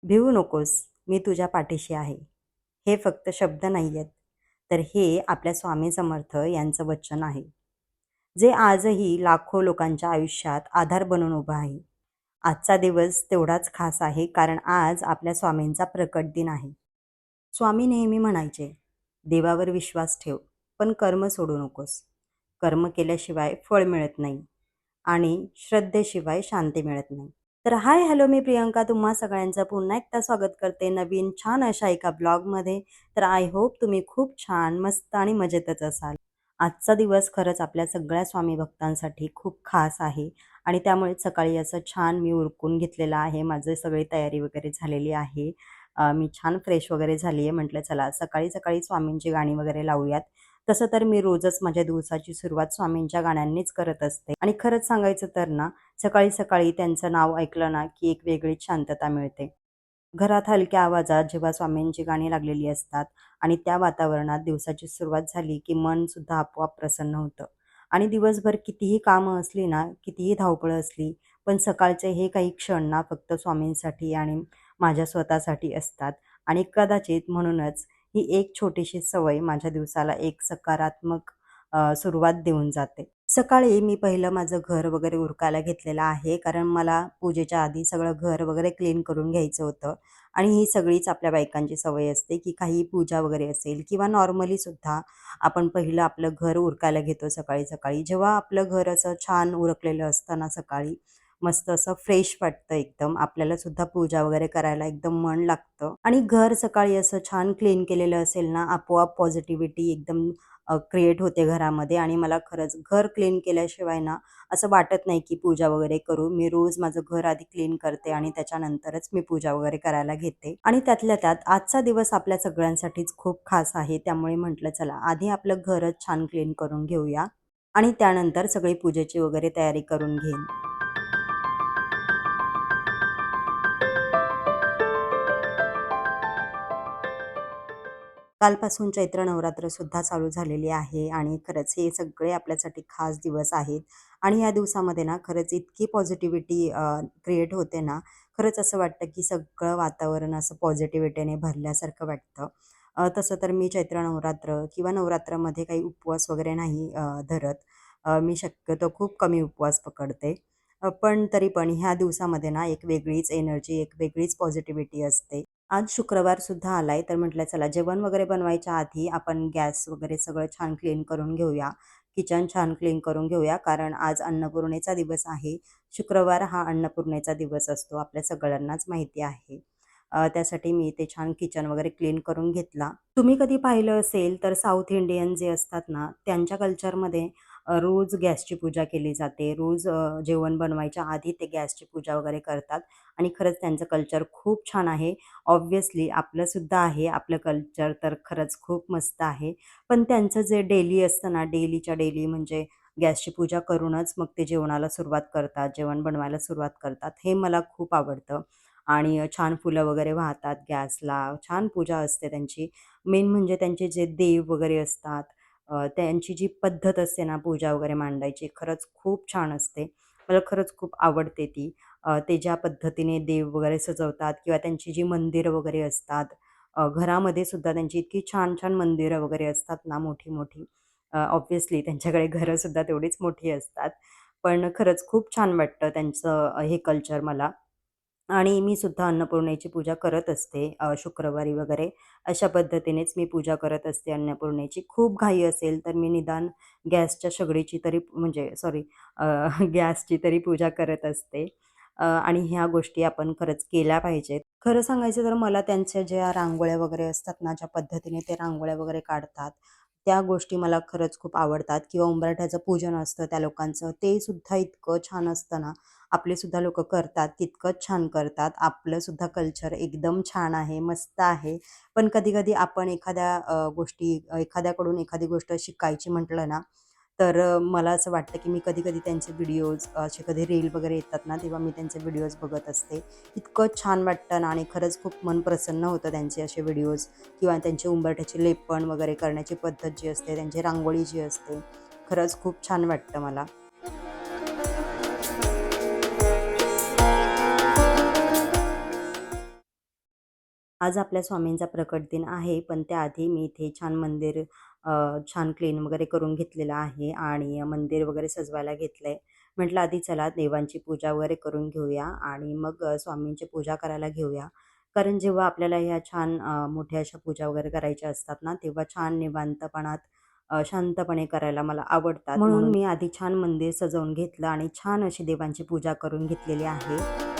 भिवू नकोस, मी तुझ्या पाठीशी आहे. हे फक्त शब्द नाही आहेत, तर हे आपल्या स्वामी समर्थ यांचं वचन आहे, जे आजही लाखो लोकांच्या आयुष्यात आधार बनून उभं आहे. आजचा दिवस तेवढाच खास आहे, कारण आज आपल्या स्वामींचा प्रकट दिन आहे. स्वामी नेहमी म्हणायचे, देवावर विश्वास ठेव, पण कर्म सोडू नकोस. कर्म केल्याशिवाय फळ मिळत नाही आणि श्रद्धेशिवाय शांती मिळत नाही. तर हाय हॅलो, मी प्रियंका तुम्हा सगळ्यांचं पुन्हा एकदा स्वागत करते नवीन छान अशा एका ब्लॉगमध्ये. तर आय होप तुम्ही खूप छान मस्त आणि मजेतच असाल. आजचा दिवस खरंच आपल्या सगळ्या स्वामी भक्तांसाठी खूप खास आहे आणि त्यामुळे सकाळी असं छान मी उरकून घेतलेलं आहे. माझी सगळी तयारी वगैरे झालेली आहे. मी छान फ्रेश वगैरे झाली आहे. म्हटलं चला सकाळी सकाळी स्वामींची गाणी वगैरे लावूयात. तसं तर मी रोजच माझ्या दिवसाची सुरुवात स्वामींच्या गाण्यांनीच करत असते आणि खरंच सांगायचं तर ना, सकाळी सकाळी त्यांचं नाव ऐकलं ना की एक वेगळीच शांतता मिळते. घरात हलक्या आवाजात जेव्हा स्वामींची गाणी लागलेली असतात आणि त्या वातावरणात दिवसाची सुरुवात झाली की मन सुद्धा आपोआप प्रसन्न होतं. आणि दिवसभर कितीही कामं असली ना, कितीही धावपळ असली, पण सकाळचे हे काही क्षण ना फक्त स्वामींसाठी आणि माझ्या स्वतःसाठी असतात. आणि कदाचित म्हणूनच ही एक छोटीशी सवय माझ्या दिवसाला एक सकारात्मक सुरुवात देऊन जाते. सकाळी मी पहिलं माझं घर वगैरे उरकायला घेतलेलं आहे, कारण मला पूजेच्या आधी सगळं घर वगैरे क्लीन करून घ्यायचं होतं. आणि ही सगळीच आपल्या बायकांची सवय असते, की काही पूजा वगैरे असेल किंवा नॉर्मली सुद्धा आपण पहिलं आपलं घर उरकायला घेतो सकाळी-सकाळी. जेव्हा आपलं घर असं छान उरकलेलं असतं ना सकाळी, मस्त असं फ्रेश वाटतं एकदम. आपल्याला सुद्धा पूजा वगैरे करायला एकदम मन लागतं आणि घर सकाळी असं छान क्लीन केलेलं असेल ना, आपोआप पॉझिटिव्हिटी एकदम क्रिएट होते घरामध्ये. आणि मला खरंच घर क्लीन केल्याशिवाय ना, असं वाटत नाही की पूजा वगैरे करू. मी रोज माझं घर आधी क्लीन करते आणि त्याच्यानंतरच मी पूजा वगैरे करायला घेते. आणि त्यातल्या त्यात आजचा दिवस आपल्या सगळ्यांसाठीच खूप खास आहे. त्यामुळे म्हटलं चला आधी आपलं घरच छान क्लीन करून घेऊया आणि त्यानंतर सगळी पूजेची वगैरे तयारी करून घेईन. कालपासून चैत्र नवरात्र सुद्धा चालू झालेली आहे आणि खरंच हे सगळे आपल्यासाठी खास दिवस आहेत. आणि या दिवसामध्ये ना खरंच इतकी पॉझिटिव्हिटी क्रिएट होते ना, खरंच असं वाटतं की सगळं वातावरण असं पॉझिटिव्हिटीने भरल्यासारखं वाटतं. तसं तर मी चैत्र नवरात्र किंवा नवरात्रामध्ये काही उपवास वगैरे नाही धरत. मी शक्यतो खूप कमी उपवास पकडते. पण तरी पण ह्या दिवसामध्ये ना एक वेगळीच एनर्जी, एक वेगळीच पॉझिटिव्हिटी असते. आज शुक्रवार सुद्धा आलाय, तर म्हटलं चला जेवण वगैरे बनवायच्या आधी आपण गॅस वगैरे सगळं छान क्लीन करून घेऊया. किचन छान क्लीन करून घेऊया, कारण आज अन्नपूर्णेचा दिवस आहे. शुक्रवार हा अन्नपूर्णेचा दिवस असतो, आपल्या सगळ्यांनाच माहिती आहे. त्यासाठी मी ते छान किचन वगैरे क्लीन करून घेतला. तुम्ही कधी पाहिलं असेल तर साऊथ इंडियन जे असतात ना, त्यांच्या कल्चरमध्ये रोज गॅसची पूजा केली जाते. रोज जेवण बनवायच्या आधी ते गॅसची पूजा वगैरे करतात आणि खरंच त्यांचं कल्चर खूप छान आहे. ऑब्व्हियसली आपलंसुद्धा आहे. आपलं कल्चर तर खरंच खूप मस्त आहे. पण त्यांचं जे डेली असतं ना, डेलीच्या डेली म्हणजे गॅसची पूजा करूनच मग ते जेवणाला सुरुवात करतात, जेवण बनवायला सुरुवात करतात. हे मला खूप आवडतं. आणि छान फुलं वगैरे वाहतात गॅसला, छान पूजा असते त्यांची. मेन म्हणजे त्यांचे जे देव वगैरे असतात, त्यांची जी पद्धत असते ना पूजा वगैरे मांडायची, खरंच खूप छान असते. मला खरंच खूप आवडते ती. ते ज्या पद्धतीने देव वगैरे सजवतात किंवा त्यांची जी मंदिरं वगैरे असतात, घरामध्ये सुद्धा त्यांची इतकी छान-छान मंदिरं वगैरे असतात ना मोठी-मोठी. ऑब्व्हियसली त्यांच्याकडे घरंसुद्धा तेवढीच मोठी असतात. पण खरंच खूप छान वाटतं त्यांचं हे कल्चर मला. आणि मी सुद्धा अन्नपूर्णेची पूजा करत असते शुक्रवारी वगैरे. अशा पद्धतीनेच मी पूजा करत असते अन्नपूर्णेची. खूप घाई असेल तर मी निदान गॅसच्या शेगडीची तरी म्हणजे सॉरी गॅसची तरी पूजा करत असते. आणि ह्या गोष्टी आपण खरंच केल्या पाहिजेत. खरं सांगायचं तर मला त्यांच्या ज्या रांगोळ्या वगैरे असतात ना, ज्या पद्धतीने ते रांगोळ्या वगैरे काढतात, त्या गोष्टी मला खरंच खूप आवडतात. किंवा उंबरठ्याचं पूजन असतं त्या लोकांचं, ते सुद्धा इतकं छान असतं ना. आपले सुद्धा लोकं करतात, तितकंच छान करतात. आपलं सुद्धा कल्चर एकदम छान आहे, मस्त आहे. पण कधी-कधी आपण एखाद्या गोष्टी एखाद्याकडून एखादी गोष्ट शिकायची म्हटलं ना, तर मला असं वाटतं की मी कधी-कधी त्यांचे व्हिडिओज असे कधी रील वगैरे येतात ना, तेव्हा मी त्यांचे व्हिडिओज बघत असते. इतकं छान वाटतं ना आणि खरंच खूप मन प्रसन्न होतं त्यांचे असे व्हिडिओज किंवा त्यांचे उंबरठ्याचे लेपन वगैरे करण्याची पद्धत जी असते, त्यांची रांगोळी जी असते, खरंच खूप छान वाटतं मला. आज आपल्या स्वामींचा प्रकट दिन आहे, पण त्याआधी मी इथे छान मंदिर छान क्लीन वगैरे करून घेतलेलं आहे आणि मंदिर वगैरे सजवायला घेतलंय. म्हटलं आधी चला देवांची पूजा वगैरे करून घेऊया आणि मग स्वामींची पूजा करायला घेऊया. कारण जेव्हा आपल्याला ह्या छान मोठ्या अशा पूजा वगैरे करायच्या असतात ना, तेव्हा छान निवांतपणात शांतपणे करायला मला आवडतात. म्हणून मी आधी छान मंदिर सजवून घेतलं आणि छान अशी देवांची पूजा करून घेतलेली आहे.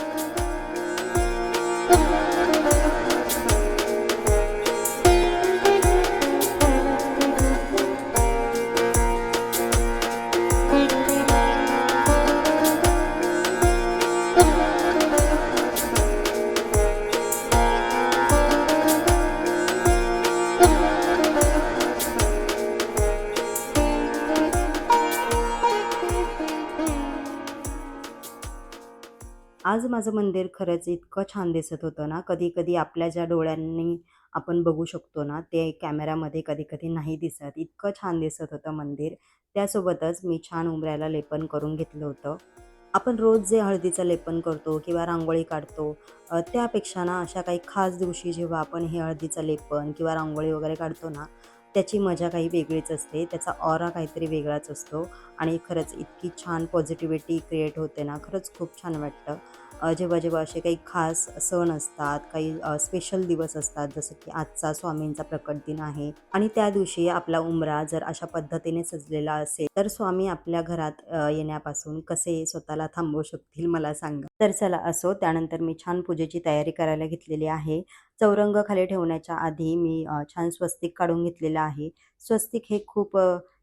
आज माझं मंदिर खरंच इतकं छान दिसत होतं ना, कधी-कधी आपल्या ज्या डोळ्यांनी आपण बघू शकतो ना, ते कॅमेरामध्ये कधी-कधी नाही दिसत. इतकं छान दिसत होतं मंदिर. त्यासोबतच मी छान उंबऱ्याला लेपन करून घेतलं होतं. आपण रोज जे हळदीचं लेपन करतो किंवा रांगोळी काढतो, त्यापेक्षा ना अशा काही खास दिवशी जेव्हा आपण हे हळदीचं लेपन किंवा रांगोळी वगैरे काढतो ना, त्याची मजा काही वेगळीच असते. त्याचा ऑरा काहीतरी वेगळाच असतो आणि खरंच इतकी छान पॉझिटिव्हिटी क्रिएट होते ना, खरंच खूप छान वाटतं. जेव्हा असे काही खास सण असतात, काही स्पेशल दिवस असतात, जसं की आजचा स्वामींचा प्रकट दिन आहे आणि त्या दिवशी आपला उंबरा जर अशा पद्धतीने सजलेला असेल, तर स्वामी आपल्या घरात येण्यापासून कसे स्वतःला थांबवू शकतील मला सांगा. तर चला असो, त्यानंतर मी छान पूजेची तयारी करायला घेतलेली आहे. चौरंग खाली ठेवण्याच्या आधी मी छान स्वस्तिक काढून घेतलेलं आहे. स्वस्तिक हे खूप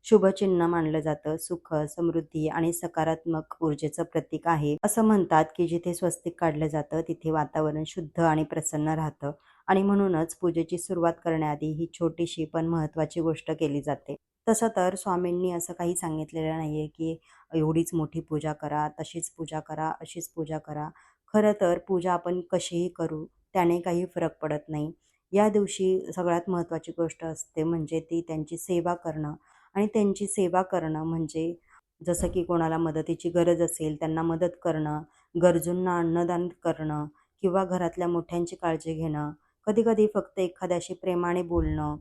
शुभचिन्ह मानलं जातं. सुख, समृद्धी आणि सकारात्मक ऊर्जेचं प्रतीक आहे. असं म्हणतात, की जिथे स्वस्तिक काढलं जातं, तिथे वातावरण शुद्ध आणि प्रसन्न राहतं आणि म्हणूनच पूजेची सुरुवात करण्याआधी ही छोटीशी पण महत्त्वाची गोष्ट केली जाते. तसं तर स्वामींनी असं काही सांगितलेलं नाहीये, की एवढीच मोठी पूजा करा, तशीच पूजा करा, अशीच पूजा करा. खरं तर पूजा आपण कशीही करू, त्याने काही फरक पडत नाही. या दिवशी सगळ्यात महत्त्वाची गोष्ट असते म्हणजे ती त्यांची सेवा करणं आणि त्यांची सेवा करणं म्हणजे जसं की कोणाला मदतीची गरज असेल त्यांना मदत करणं, गरजूंना अन्नदान करणं किंवा घरातल्या मोठ्यांची काळजी घेणं, कधी-कधी फक्त एखाद्याशी प्रेमाने बोलणं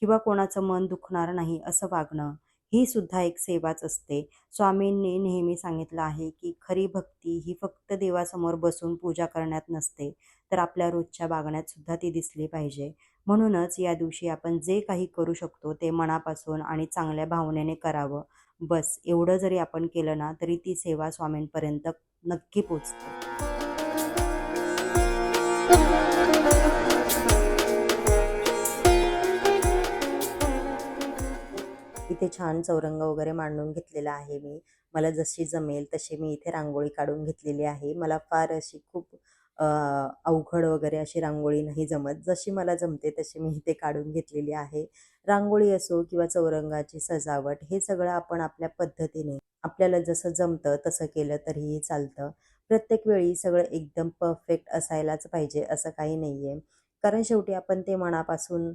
किंवा कोणाचं मन दुखणार नाही असं वागणं, ही सुद्धा एक सेवाच असते. स्वामींनी नेहमी सांगितलं आहे, की खरी भक्ती ही फक्त देवासमोर बसून पूजा करण्यात नसते, तर आपल्या रोजच्या वागण्यात सुद्धा ती दिसली पाहिजे. म्हणूनच या दिवशी आपण जे काही करू शकतो ते मनापासून आणि चांगल्या भावनेने करावं. बस एवढं जरी आपण केलं ना, तरी ती सेवा स्वामींपर्यंत नक्की पोहोचते. इथे छान चौरंग वगैरे मांडून घेतलेला आहे मी. मला जशी जमेल तशी मी इथे रांगोळी काढून घेतलेली आहे. मला फार अशी खूप अवघड वगैरे अशी रांगोळी नाही जमत. जशी मला जमते तशी मी इथे काढून घेतलेली आहे. रांगोळी असो किंवा चौरंगाची सजावट हे सगळं आपण आपल्या पद्धतीने आपल्याला जसं जमतं तसं केलं तरीही चालतं. प्रत्येक वेळी सगळं एकदम परफेक्ट असायलाच पाहिजे असं काही नाहीये. कारण शेवटी आपण ते मनापासून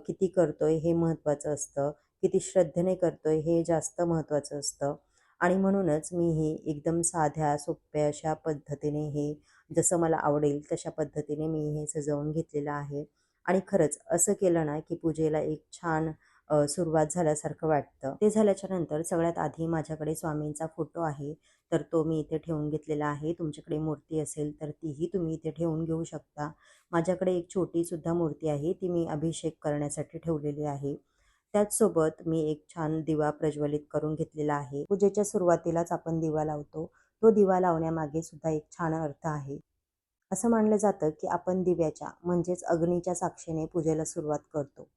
किती करतोय हे महत्त्वाचं असतं. किती श्रद्धेने करतोय हे जास्त महत्त्वाचं असतं आणि म्हणूनच मी हे एकदम साध्या सोप्या अशा पद्धतीने हे जसं मला आवडेल तशा पद्धतीने मी हे सजवून घेतलेलं आहे आणि खरंच असं केलं ना की पूजेला एक छान सुरुवात झाल्यासारखं वाटतं. ते झाल्याच्या नंतर सगळ्यात आधी माझ्याकडे स्वामींचा फोटो आहे, तर तो मी इथे ठेवून घेतलेला आहे. तुमच्याकडे मूर्ती असेल तर तीही तुम्ही इथे ठेवून घेऊ शकता. माझ्याकडे एक छोटीसुद्धा मूर्ती आहे, ती मी अभिषेक करण्यासाठी ठेवलेली आहे. त्याचसोबत मी एक छान दिवा प्रज्वलित करून घेतलेला आहे. पूजेच्या सुरुवातीलाच आपण दिवा लावतो. तो दिवा लावण्यामागे सुद्धा एक छान अर्थ आहे. असं मानलं जातं, की आपण दिव्याच्या म्हणजेच अग्नीच्या साक्षीने पूजेला सुरुवात करतो.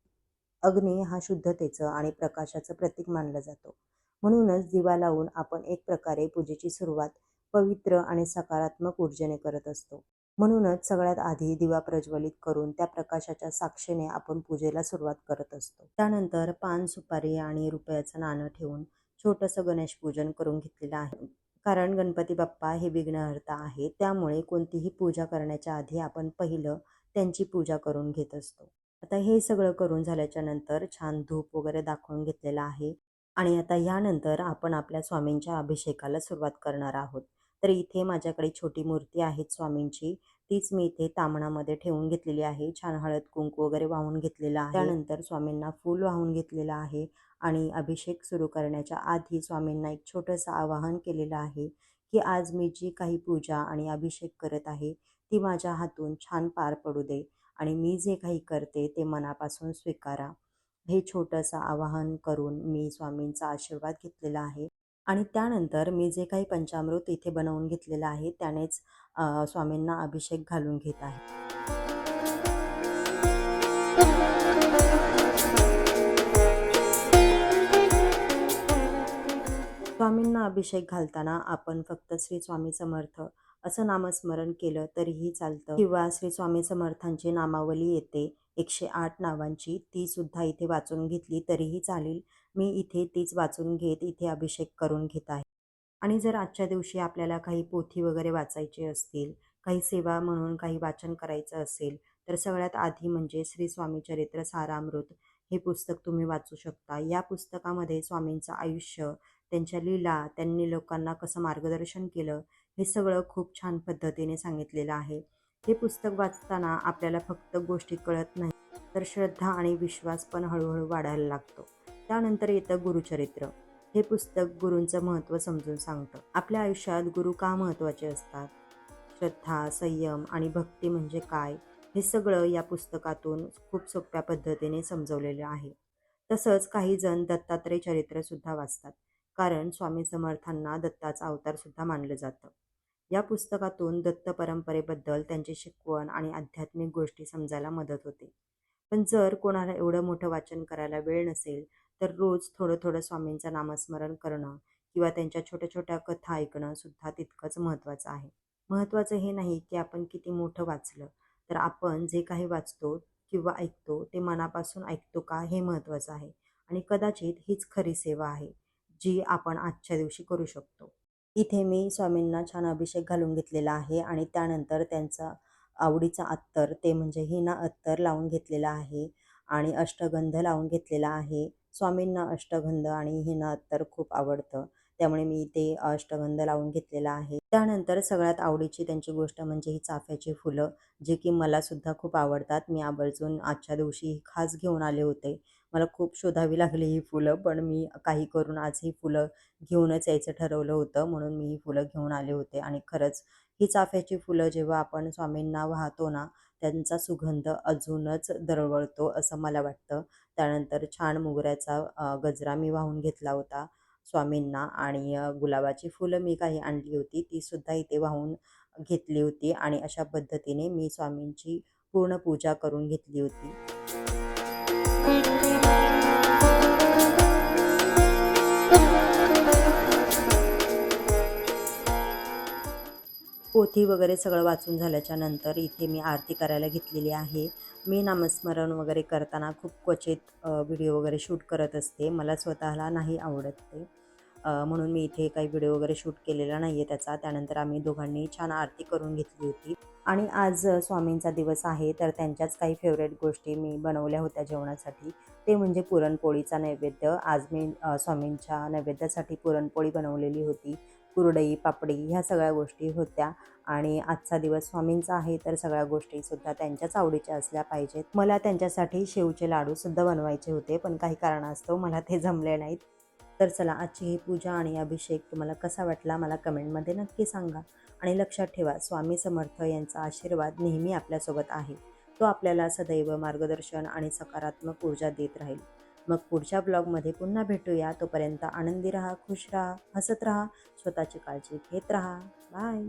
अग्नी हा शुद्धतेचं आणि प्रकाशाचं प्रतीक मानला जातो. म्हणूनच दिवा लावून आपण एक प्रकारे पूजेची सुरुवात पवित्र आणि सकारात्मक ऊर्जेने करत असतो. म्हणूनच सगळ्यात आधी दिवा प्रज्वलित करून त्या प्रकाशाच्या साक्षीने आपण पूजेला सुरुवात करत असतो. त्यानंतर पान, सुपारी आणि रुपयाचं नाणं ठेवून छोटंसं गणेश पूजन करून घेतलेलं आहे. कारण गणपती बाप्पा हे विघ्नहर्ता आहेत. त्यामुळे कोणतीही पूजा करण्याच्या आधी आपण पहिलं त्यांची पूजा करून घेत असतो. आता हे सगळं करून झाल्याच्या नंतर छान धूप वगैरे दाखवून घेतलेला आहे आणि आता यानंतर आपण आपल्या स्वामींच्या अभिषेकाला सुरुवात करणार आहोत. तर इथे माझ्याकडे छोटी मूर्ती आहे स्वामींची. तीच मी इथे तामणामध्ये ठेवून घेतलेली आहे. छान हळद कुंकू वगैरे वाहून घेतलेलं आहे. त्यानंतर स्वामींना फूल वाहून घेतलेलं आहे आणि अभिषेक सुरू करण्याच्या आधी स्वामींना एक छोटंसं आवाहन केलेलं आहे की आज मी जी काही पूजा आणि अभिषेक करत आहे ती माझ्या हातून छान पार पडू दे आणि मी जे काही करते ते मनापासून स्वीकारा. हे छोटंसं आवाहन करून मी स्वामींचा आशीर्वाद घेतलेला आहे आणि त्यानंतर मी जे काही पंचामृत इथे बनवून घेतलेलं आहे त्यानेच स्वामींना अभिषेक घालून घेत आहे. स्वामींना अभिषेक घालताना आपण फक्त श्री स्वामी समर्थ असं नामस्मरण केलं तरीही चालतं किंवा श्री स्वामी समर्थांची नामावली येते 108 नावांची, ती सुद्धा इथे वाचून घेतली तरीही चालेल. मी इथे तीच वाचून घेत इथे अभिषेक करून घेत आहे. आणि जर आजच्या दिवशी आपल्याला काही पोथी वगैरे वाचायची असतील, काही सेवा म्हणून काही वाचन करायचं असेल, तर सगळ्यात आधी म्हणजे श्री स्वामी चरित्र सारामृत हे पुस्तक तुम्ही वाचू शकता. या पुस्तकामध्ये स्वामींचं आयुष्य, त्यांच्या लीला, त्यांनी लोकांना कसं मार्गदर्शन केलं, हे सगळं खूप छान पद्धतीने सांगितलेलं आहे. हे पुस्तक वाचताना आपल्याला फक्त गोष्टी कळत नाही, तर श्रद्धा आणि विश्वास पण हळूहळू वाढायला लागतो. त्यानंतर येतं गुरुचरित्र. हे पुस्तक गुरूंचं महत्त्व समजून सांगतं. आपल्या आयुष्यात गुरु का महत्त्वाचे असतात, श्रद्धा, संयम आणि भक्ती म्हणजे काय, हे सगळं या पुस्तकातून खूप सोप्या पद्धतीने समजवलेलं आहे. तसंच काही जण दत्तात्रय चरित्रसुद्धा वाचतात, कारण स्वामी समर्थांना दत्ताचा अवतारसुद्धा मानलं जातं. या पुस्तकातून दत्त परंपरेबद्दल त्यांची शिकवण आणि आध्यात्मिक गोष्टी समजायला मदत होते. पण जर कोणाला एवढं मोठं वाचन करायला वेळ नसेल, तर रोज थोडं थोडं स्वामींचं नामस्मरण करणं किंवा त्यांच्या छोट्या छोट्या कथा ऐकणं सुद्धा तितकंच महत्त्वाचं आहे. महत्त्वाचं हे नाही की आपण किती मोठं वाचलं, तर आपण जे काही वाचतो किंवा ऐकतो ते मनापासून ऐकतो का हे महत्त्वाचं आहे. आणि कदाचित हीच खरी सेवा आहे जी आपण आजच्या दिवशी करू शकतो. इथे मी स्वामींना छान अभिषेक घालून घेतलेला आहे आणि त्यानंतर त्यांचा आवडीचा अत्तर ते म्हणजे हिना अत्तर लावून घेतलेला आहे आणि अष्टगंध लावून घेतलेला आहे. स्वामींना अष्टगंध आणि हिना अत्तर खूप आवडतं, त्यामुळे मी ते अष्टगंध लावून घेतलेला आहे. त्यानंतर सगळ्यात आवडीची त्यांची गोष्ट म्हणजे ही चाफ्याची फुलं, जी की मला सुद्धा खूप आवडतात. मी आवर्जून आजच्या दिवशी ही खास घेऊन आले होते. मला खूप शोधावी लागली ही फुलं, पण मी काही करून आज ही फुलं घेऊनच यायचं ठरवलं होतं, म्हणून मी ही फुलं घेऊन आले होते. आणि खरंच ही चाफ्याची फुलं जेव्हा आपण स्वामींना वाहतो ना, त्यांचा सुगंध अजूनच दरवळतो असं मला वाटतं. त्यानंतर छान मोगऱ्याचा गजरा मी वाहून घेतला होता स्वामींना आणि गुलाबाची फुलं मी काही आणली होती तीसुद्धा इथे वाहून घेतली होती आणि अशा पद्धतीने मी स्वामींची पूर्ण पूजा करून घेतली होती. पोथी वगैरे सगळं वाचून झाल्याच्या नंतर इथे मी आरती करायला घेतलेली आहे. मी नामस्मरण वगैरे करताना खूप क्वचित व्हिडिओ वगैरे शूट करत असते. मला स्वतःला नाही आवडत ते. म्हणून मी इथे काही व्हिडिओ वगैरे शूट केलेला नाही आहे त्याचा. त्यानंतर आम्ही दोघांनी छान आरती करून घेतली होती आणि आज स्वामींचा दिवस आहे, तर त्यांच्याच काही फेवरेट गोष्टी मी बनवल्या होत्या जेवणासाठी. ते म्हणजे पुरणपोळीचा नैवेद्य. आज मी स्वामींच्या नैवेद्यासाठी पुरणपोळी बनवलेली होती. कुरडई, पापडी ह्या सगळ्या गोष्टी होत्या आणि आजचा दिवस स्वामींचा आहे, तर सगळ्या गोष्टीसुद्धा त्यांच्याच आवडीच्या असल्या पाहिजेत. मला त्यांच्यासाठी शेवचे लाडूसुद्धा बनवायचे होते, पण काही कारणास्तव मला ते जमले नाहीत. तर चला, आजची ही पूजा आणि अभिषेक तुम्हाला कसा वाटला मला कमेंटमध्ये नक्की सांगा. आणि लक्षात ठेवा, स्वामी समर्थ यांचा आशीर्वाद नेहमी आपल्यासोबत आहे. तो आपल्याला सदैव मार्गदर्शन आणि सकारात्मक ऊर्जा देत राहील. मग पुढच्या ब्लॉगमध्ये पुन्हा भेटूया. तोपर्यंत आनंदी राहा, खुश राहा, हसत राहा, स्वतःची काळजी घेत राहा. बाय.